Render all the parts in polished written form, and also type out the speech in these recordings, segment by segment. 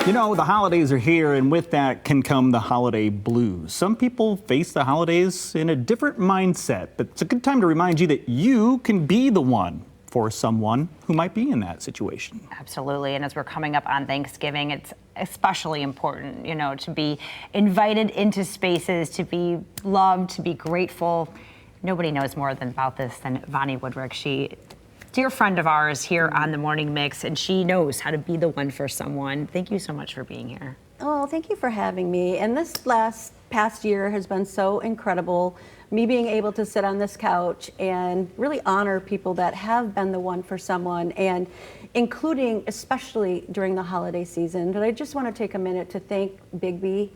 You know, the holidays are here, and with that can come the holiday blues. Some people face the holidays in a different mindset, but it's a good time to remind you that you can be the one for someone who might be in that situation. Absolutely, and as we're coming up on Thanksgiving, it's especially important, you know, to be invited into spaces, to be loved, to be grateful. Nobody knows more about this than Vonnie Woodrick. She dear friend of ours here on the Morning Mix, and she knows how to be the one for someone. Thank you so much for being here. Oh, thank you for having me. And this past year has been so incredible. Me being able to sit on this couch and really honor people that have been the one for someone, and including especially during the holiday season. But I just want to take a minute to thank Biggby,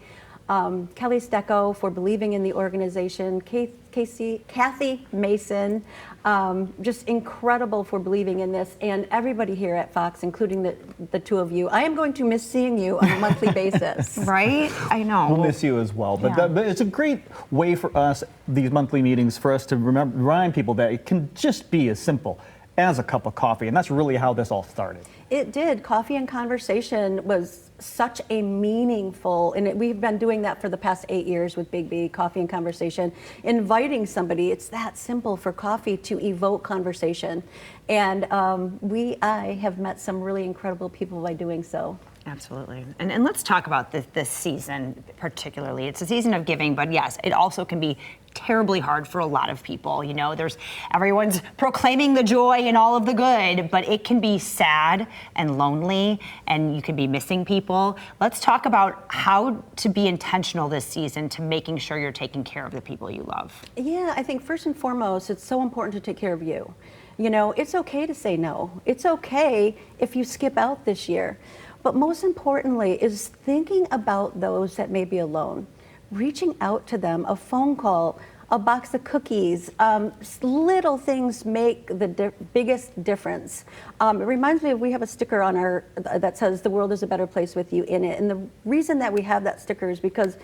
Kelly Stecco for believing in the organization, Kathy Mason, just incredible for believing in this, and everybody here at Fox, including the two of you. I am going to miss seeing you on a monthly basis. Right? I know. We'll miss you as well. But, but it's a great way for us, these monthly meetings, for us to remind people that it can just be as simple as a cup of coffee, and that's really how this all started. It did. Coffee and Conversation was such a meaningful, and we've been doing that for the past 8 years with Biggby Coffee and Conversation, inviting somebody. It's that simple for coffee to evoke conversation, and I have met some really incredible people by doing so. Absolutely. And let's talk about this season particularly. It's a season of giving, but yes, it also can be terribly hard for a lot of people. You know, everyone's proclaiming the joy and all of the good, but it can be sad and lonely, and you can be missing people. Let's talk about how to be intentional this season to making sure you're taking care of the people you love. Yeah, I think first and foremost, it's so important to take care of you. You know, it's okay to say no. It's okay if you skip out this year. But most importantly is thinking about those that may be alone, reaching out to them, a phone call, a box of cookies, little things make the biggest difference. It reminds me of, we have a sticker on that says the world is a better place with you in it. And the reason that we have that sticker is because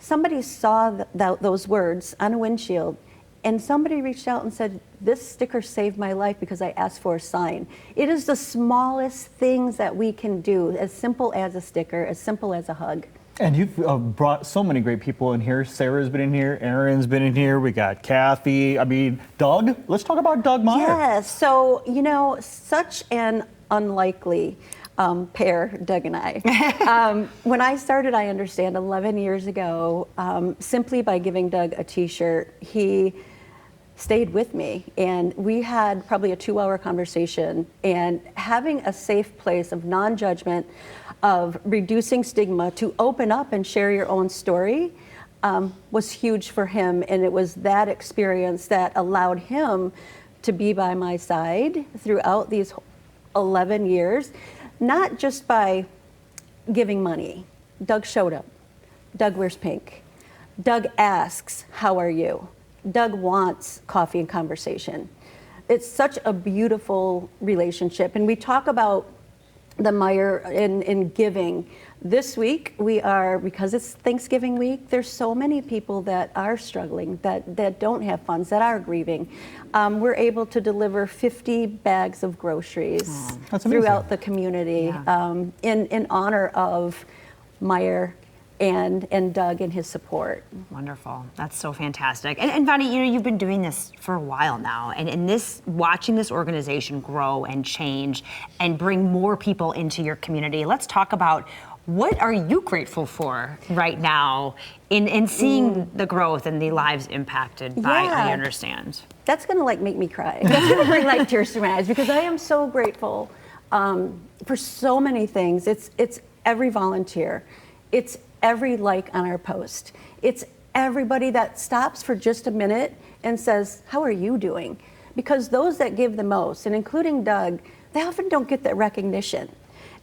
somebody saw those words on a windshield, and somebody reached out and said, this sticker saved my life because I asked for a sign. It is the smallest things that we can do, as simple as a sticker, as simple as a hug. And you've brought so many great people in here. Sarah's been in here, Aaron's been in here, we got Kathy, Doug. Let's talk about Doug Meijer. Yes, so, you know, such an unlikely pair, Doug and I. When I started, I understand, 11 years ago, simply by giving Doug a t-shirt, he stayed with me, and we had probably a 2-hour conversation, and having a safe place of non-judgment, of reducing stigma, to open up and share your own story was huge for him. And it was that experience that allowed him to be by my side throughout these 11 years, not just by giving money. Doug showed up. Doug wears pink. Doug asks, how are you? Doug wants coffee and conversation. It's such a beautiful relationship. And we talk about the Meijer in giving. This week, because it's Thanksgiving week, there's so many people that are struggling, that don't have funds, that are grieving. We're able to deliver 50 bags of groceries throughout the community in honor of Meijer and Doug and his support. Wonderful. That's so fantastic. And Vonnie, you know, you've been doing this for a while now, and watching this organization grow and change and bring more people into your community. Let's talk about, what are you grateful for right now in seeing the growth and the lives impacted by I Understand? That's gonna make me cry. That's gonna bring tears to my eyes, because I am so grateful for so many things. It's every volunteer. It's every like on our post. It's everybody that stops for just a minute and says, how are you doing? Because those that give the most, and including Doug, they often don't get that recognition.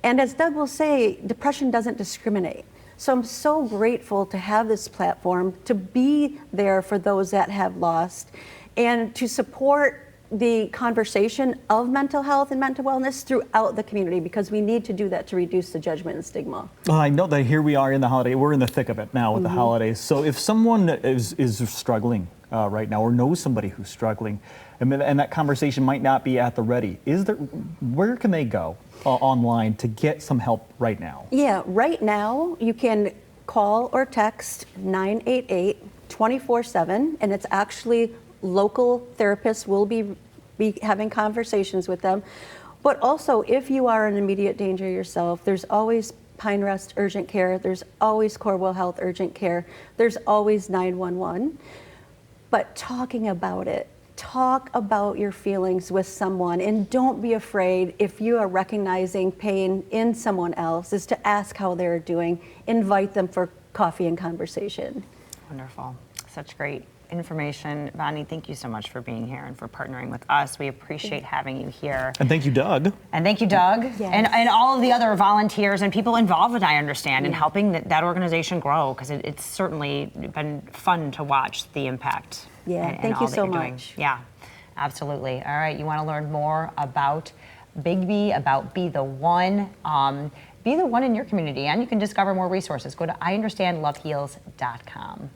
And as Doug will say, depression doesn't discriminate. So I'm so grateful to have this platform, to be there for those that have lost, and to support the conversation of mental health and mental wellness throughout the community, because we need to do that to reduce the judgment and stigma. Well, I know that here we are in the holiday. We're in the thick of it now with the holidays. So if someone is struggling right now, or knows somebody who's struggling, and that conversation might not be at the ready, where can they go online to get some help right now? Yeah, right now you can call or text 988 24/7, and it's actually local therapists will be having conversations with them. But also, if you are in immediate danger yourself, there's always Pine Rest Urgent Care, there's always Corwell Health Urgent Care, there's always 911. But talking about it, talk about your feelings with someone, and don't be afraid if you are recognizing pain in someone else, is to ask how they're doing, invite them for coffee and conversation. Wonderful. Such great information. Vonnie, thank you so much for being here and for partnering with us. We appreciate having you here. And thank you, Doug. And thank you, Doug. Yes. And all of the other volunteers and people involved, I understand, in helping that organization grow, because it's certainly been fun to watch the impact. Yeah, and thank all you that so you're doing. much. Yeah, absolutely. All right, you want to learn more about Biggby, about Be the One. Be the one in your community, and you can discover more resources. Go to IunderstandLoveHeals.com.